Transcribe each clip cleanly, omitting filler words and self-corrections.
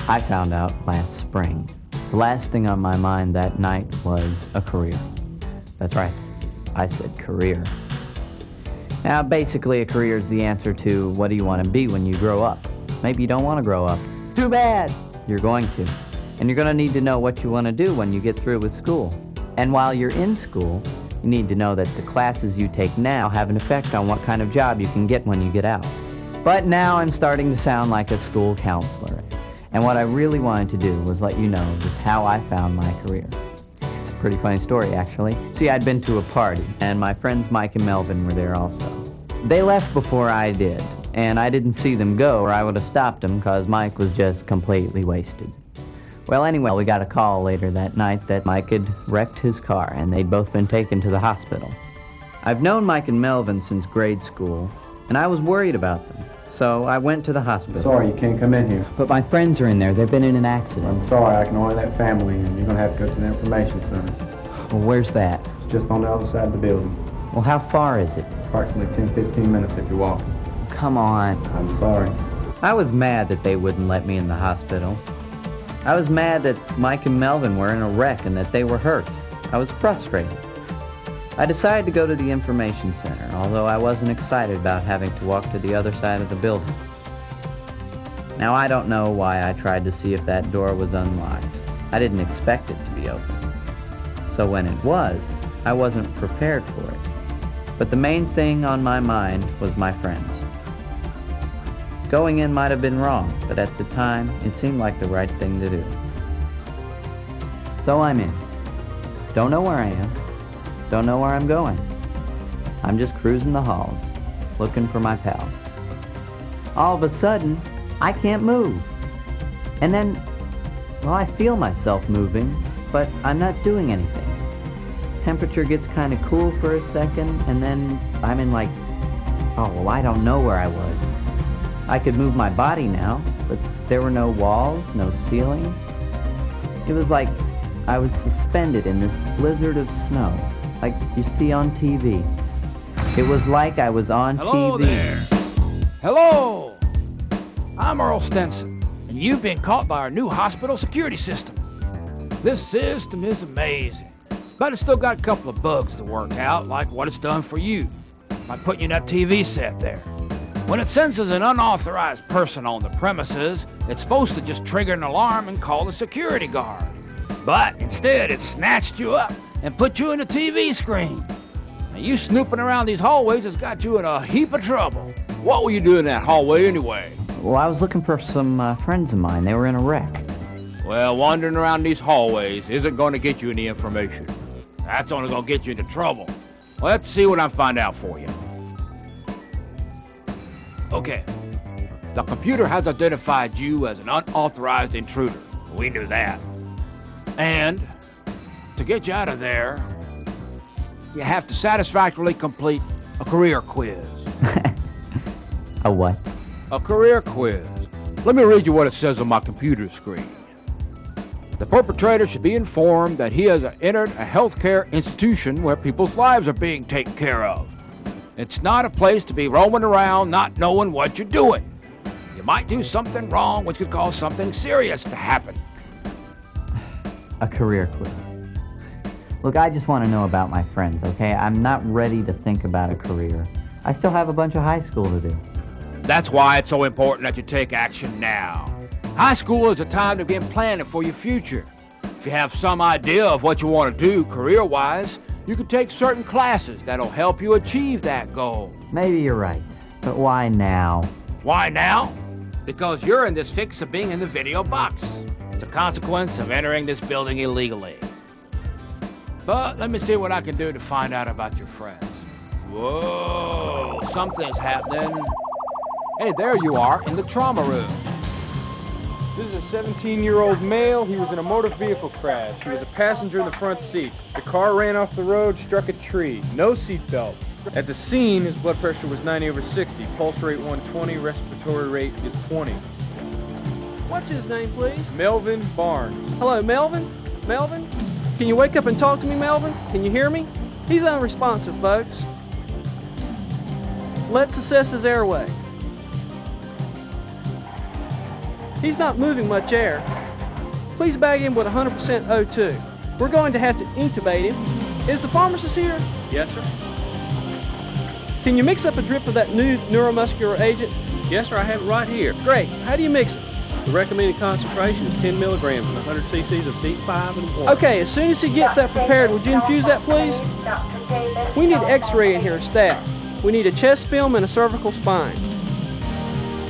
I found out last spring. The last thing on my mind that night was a career. That's right, I said career. Now, basically, a career is the answer to what do you want to be when you grow up. Maybe you don't want to grow up. Too bad! You're going to. And you're going to need to know what you want to do when you get through with school. And while you're in school, you need to know that the classes you take now have an effect on what kind of job you can get when you get out. But now I'm starting to sound like a school counselor. And what I really wanted to do was let you know just how I found my career. It's a pretty funny story, actually. See, I'd been to a party, and my friends Mike and Melvin were there also. They left before I did, and I didn't see them go, or I would have stopped them, because Mike was just completely wasted. Well, anyway, we got a call later that night that Mike had wrecked his car, and they'd both been taken to the hospital. I've known Mike and Melvin since grade school, and I was worried about them. So I went to the hospital. Sorry, you can't come in here. But my friends are in there. They've been in an accident. I'm sorry, I can only let family in. You're going to have to go to the information center. Well, where's that? It's just on the other side of the building. Well, how far is it? Approximately 10-15 minutes if you're walking. Come on. I'm sorry. I was mad that they wouldn't let me in the hospital. I was mad that Mike and Melvin were in a wreck and that they were hurt. I was frustrated. I decided to go to the information center, although I wasn't excited about having to walk to the other side of the building. Now, I don't know why I tried to see if that door was unlocked. I didn't expect it to be open. So when it was, I wasn't prepared for it. But the main thing on my mind was my friends. Going in might have been wrong, but at the time, it seemed like the right thing to do. So I'm in. Don't know where I am. Don't know where I'm going. I'm just cruising the halls, looking for my pals. All of a sudden, I can't move. And then, well, I feel myself moving, but I'm not doing anything. Temperature gets kind of cool for a second, and then I'm in like, oh, well, I don't know where I was. I could move my body now, but there were no walls, no ceiling. It was like I was suspended in this blizzard of snow, like you see on TV. It was like I was on Hello TV. There. Hello! I'm Earl Stenson, and you've been caught by our new hospital security system. This system is amazing, but it's still got a couple of bugs to work out, like what it's done for you, by putting you in that TV set there. When it senses an unauthorized person on the premises, it's supposed to just trigger an alarm and call the security guard. But instead, it snatched you up and put you in a TV screen. Now, you snooping around these hallways has got you in a heap of trouble. What were you doing in that hallway anyway? Well, I was looking for some friends of mine. They were in a wreck. Well, wandering around these hallways isn't going to get you any information. That's only going to get you into trouble. Well, let's see what I find out for you. Okay. The computer has identified you as an unauthorized intruder. We knew that. And to get you out of there, you have to satisfactorily complete a career quiz. A what? A career quiz. Let me read you what it says on my computer screen. The perpetrator should be informed that he has entered a healthcare institution where people's lives are being taken care of. It's not a place to be roaming around not knowing what you're doing. You might do something wrong which could cause something serious to happen. A career quiz. Look, I just want to know about my friends, okay? I'm not ready to think about a career. I still have a bunch of high school to do. That's why it's so important that you take action now. High school is a time to begin planning for your future. If you have some idea of what you want to do career-wise, you can take certain classes that'll help you achieve that goal. Maybe you're right, but why now? Why now? Because you're in this fix of being in the video box. It's a consequence of entering this building illegally. But let me see what I can do to find out about your friends. Whoa, something's happening. Hey, there you are in the trauma room. This is a 17-year-old male. He was in a motor vehicle crash. He was a passenger in the front seat. The car ran off the road, struck a tree. No seatbelt. At the scene, his blood pressure was 90/60. Pulse rate 120. Respiratory rate is 20. What's his name, please? Melvin Barnes. Hello, Melvin? Melvin? Can you wake up and talk to me, Melvin? Can you hear me? He's unresponsive, folks. Let's assess his airway. He's not moving much air. Please bag him with 100% O2. We're going to have to intubate him. Is the pharmacist here? Yes, sir. Can you mix up a drip of that new neuromuscular agent? Yes, sir, I have it right here. Great. How do you mix it? The recommended concentration is 10 milligrams and 100 cc's of D5 and water. Okay, as soon as he gets that prepared, would you infuse that, please? We need x-ray in here, staff. We need a chest film and a cervical spine.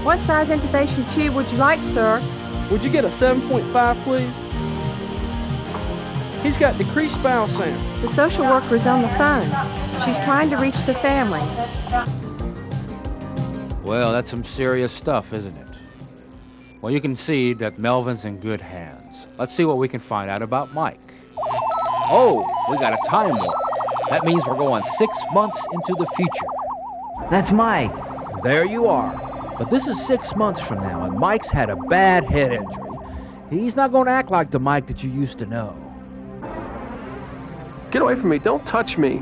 What size intubation tube would you like, sir? Would you get a 7.5, please? He's got decreased bowel sound. The social worker is on the phone. She's trying to reach the family. Well, that's some serious stuff, isn't it? Well, you can see that Melvin's in good hands. Let's see what we can find out about Mike. Oh, we got a time warp. That means we're going 6 months into the future. That's Mike. There you are. But this is 6 months from now, and Mike's had a bad head injury. He's not going to act like the Mike that you used to know. Get away from me. Don't touch me.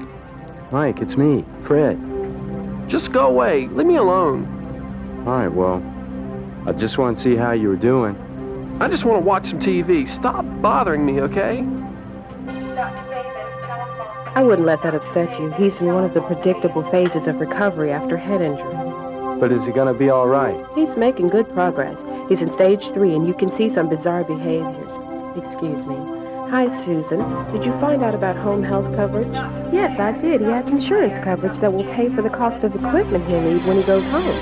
Mike, it's me, Fred. Just go away. Leave me alone. All right, well, I just want to see how you were doing. I just want to watch some TV. Stop bothering me, okay? I wouldn't let that upset you. He's in one of the predictable phases of recovery after head injury. But is he going to be all right? He's making good progress. He's in stage 3, and you can see some bizarre behaviors. Excuse me. Hi, Susan. Did you find out about home health coverage? Yes, I did. He has insurance coverage that will pay for the cost of equipment he'll need when he goes home.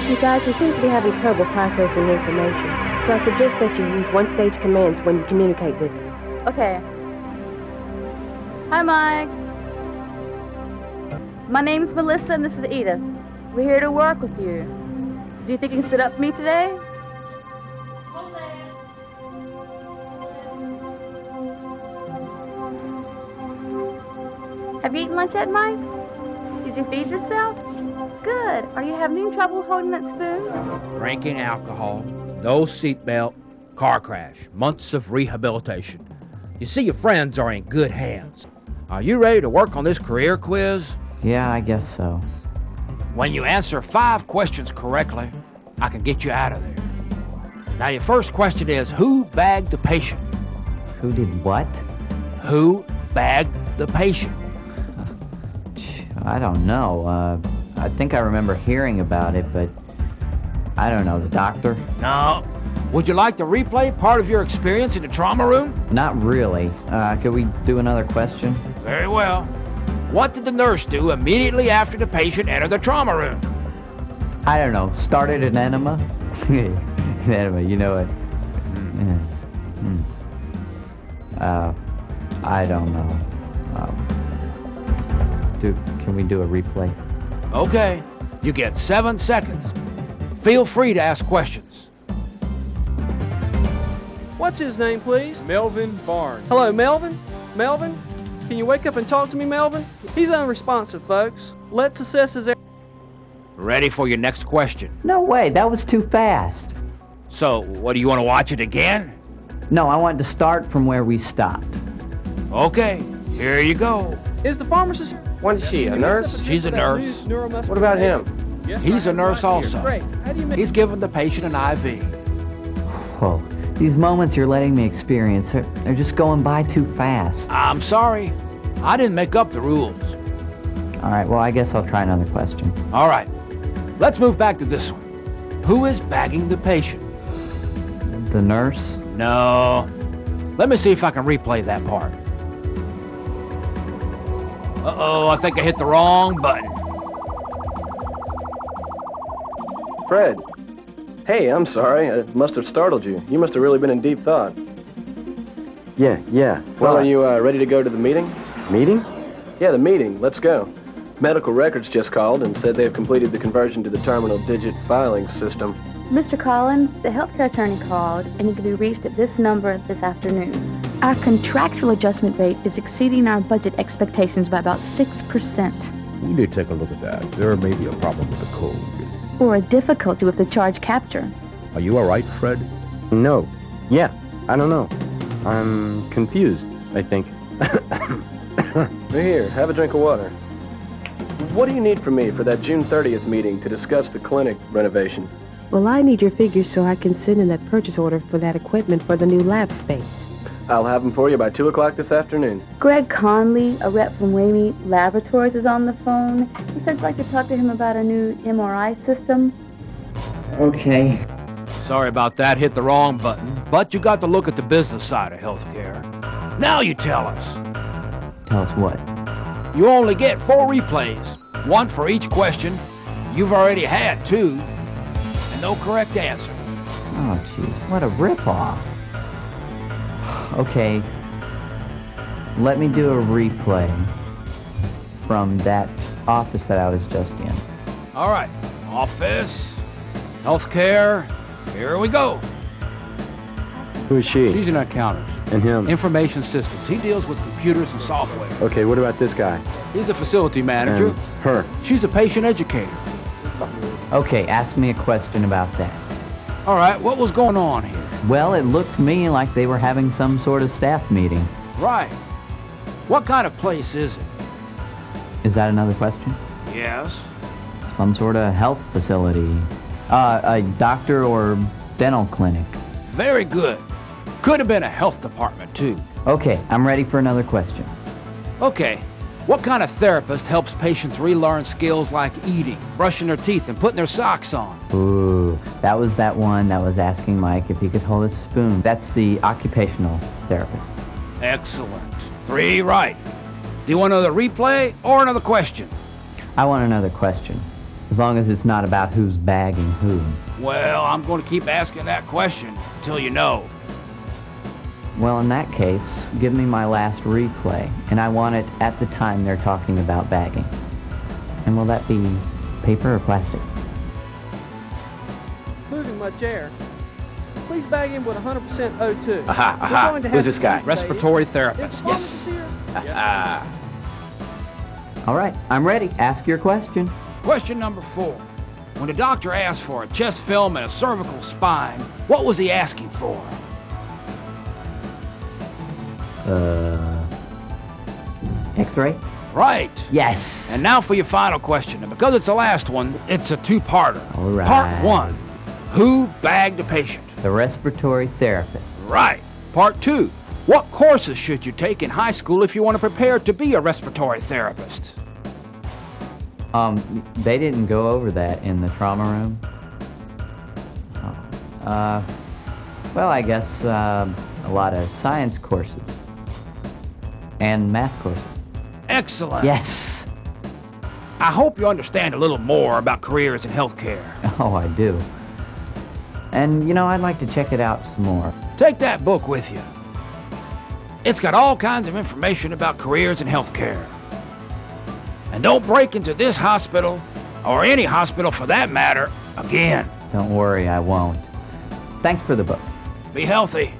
You guys, we seem to be having trouble processing information, so I suggest that you use one-stage commands when you communicate with him. Okay. Hi, Mike. My name's Melissa, and this is Edith. We're here to work with you. Do you think you can sit up for me today? Have you eaten lunch yet, Mike? Did you feed yourself? Good. Are you having any trouble holding that spoon? Drinking alcohol, no seatbelt, car crash, months of rehabilitation. You see, your friends are in good hands. Are you ready to work on this career quiz? Yeah, I guess so. When you answer 5 questions correctly, I can get you out of there. Now, your first question is, who bagged the patient? Who did what? Who bagged the patient? I don't know. I think I remember hearing about it, but I don't know. The doctor? No. Would you like to replay part of your experience in the trauma room? Not really. Could we do another question? Very well. What did the nurse do immediately after the patient entered the trauma room? I don't know. Started an enema? An enema, you know it. I don't know. Can we do a replay? Okay. You get 7 seconds. Feel free to ask questions. What's his name, please? Melvin Barnes. Hello, Melvin? Melvin? Can you wake up and talk to me, Melvin? He's unresponsive, folks. Let's assess his... Ready for your next question. No way. That was too fast. So, what, do you want to watch it again? No, I wanted to start from where we stopped. Okay. Here you go. Is the pharmacist... What is she, a nurse? She's a nurse. What about him? He's a nurse also. Great. How do you make... He's giving the patient an IV. Whoa. These moments you're letting me experience, they're just going by too fast. I'm sorry. I didn't make up the rules. All right, well, I guess I'll try another question. All right. Let's move back to this one. Who is bagging the patient? The nurse? No. Let me see if I can replay that part. Uh-oh, I think I hit the wrong button. Fred. Hey, I'm sorry. I must have startled you. You must have really been in deep thought. Yeah. Well, are you ready to go to the meeting? Meeting? Yeah, the meeting. Let's go. Medical Records just called and said they have completed the conversion to the terminal digit filing system. Mr. Collins, the healthcare attorney called, and he can be reached at this number this afternoon. Our contractual adjustment rate is exceeding our budget expectations by about 6%. We need to take a look at that. There may be a problem with the code. Or a difficulty with the charge capture. Are you all right, Fred? No. Yeah, I don't know. I'm confused, I think. Here, have a drink of water. What do you need from me for that June 30th meeting to discuss the clinic renovation? Well, I need your figures so I can send in that purchase order for that equipment for the new lab space. I'll have them for you by 2 o'clock this afternoon. Greg Conley, a rep from Ramey Laboratories, is on the phone. He said I'd like to talk to him about a new MRI system. Okay. Sorry about that, hit the wrong button. But you got to look at the business side of healthcare. Now you tell us. Tell us what? You only get 4 replays, 1 for each question. You've already had 2, and no correct answer. Oh, jeez, what a ripoff. Okay, let me do a replay from that office that I was just in. All right, office, healthcare, here we go. Who is she? She's an accountant. And him? Information systems. He deals with computers and software. Okay, what about this guy? He's a facility manager. And her? She's a patient educator. Okay, ask me a question about that. All right, what was going on here? Well, it looked to me like they were having some sort of staff meeting. Right. What kind of place is it? Is that another question? Yes. Some sort of health facility. A doctor or dental clinic. Very good. Could have been a health department, too. Okay, I'm ready for another question. Okay. What kind of therapist helps patients relearn skills like eating, brushing their teeth, and putting their socks on? Ooh, that was that one that was asking Mike if he could hold a spoon. That's the occupational therapist. Excellent. 3 right. Do you want another replay or another question? I want another question, as long as it's not about who's bagging who. Well, I'm going to keep asking that question until you know. Well, in that case, give me my last replay, and I want it at the time they're talking about bagging. And will that be paper or plastic? Moving my chair. Please bag him with 100% O2. Aha. Who's this guy? Respiratory therapist. Yes. All right, I'm ready. Ask your question. Question number 4. When the doctor asked for a chest film and a cervical spine, what was he asking for? X-ray? Right. Yes. And now for your final question. And because it's the last one, it's a 2-parter. All right. Part 1. Who bagged the patient? The respiratory therapist. Right. Part 2. What courses should you take in high school if you want to prepare to be a respiratory therapist? They didn't go over that in the trauma room. Well, I guess a lot of science courses and math courses. Excellent. Yes. I hope you understand a little more about careers in healthcare. Oh, I do. And, you know, I'd like to check it out some more. Take that book with you. It's got all kinds of information about careers in healthcare. And don't break into this hospital, or any hospital for that matter, again. Don't worry, I won't. Thanks for the book. Be healthy.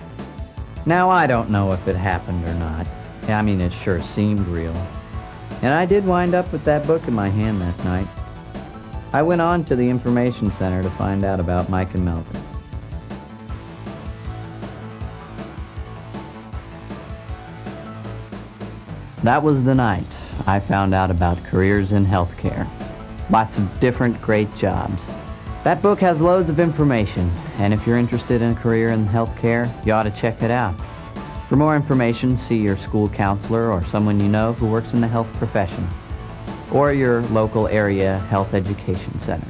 Now, I don't know if it happened or not. I mean, it sure seemed real. And I did wind up with that book in my hand that night. I went on to the information center to find out about Mike and Melvin. That was the night I found out about careers in healthcare. Lots of different great jobs. That book has loads of information, and if you're interested in a career in healthcare, you ought to check it out. For more information, see your school counselor or someone you know who works in the health profession, or your local area health education center.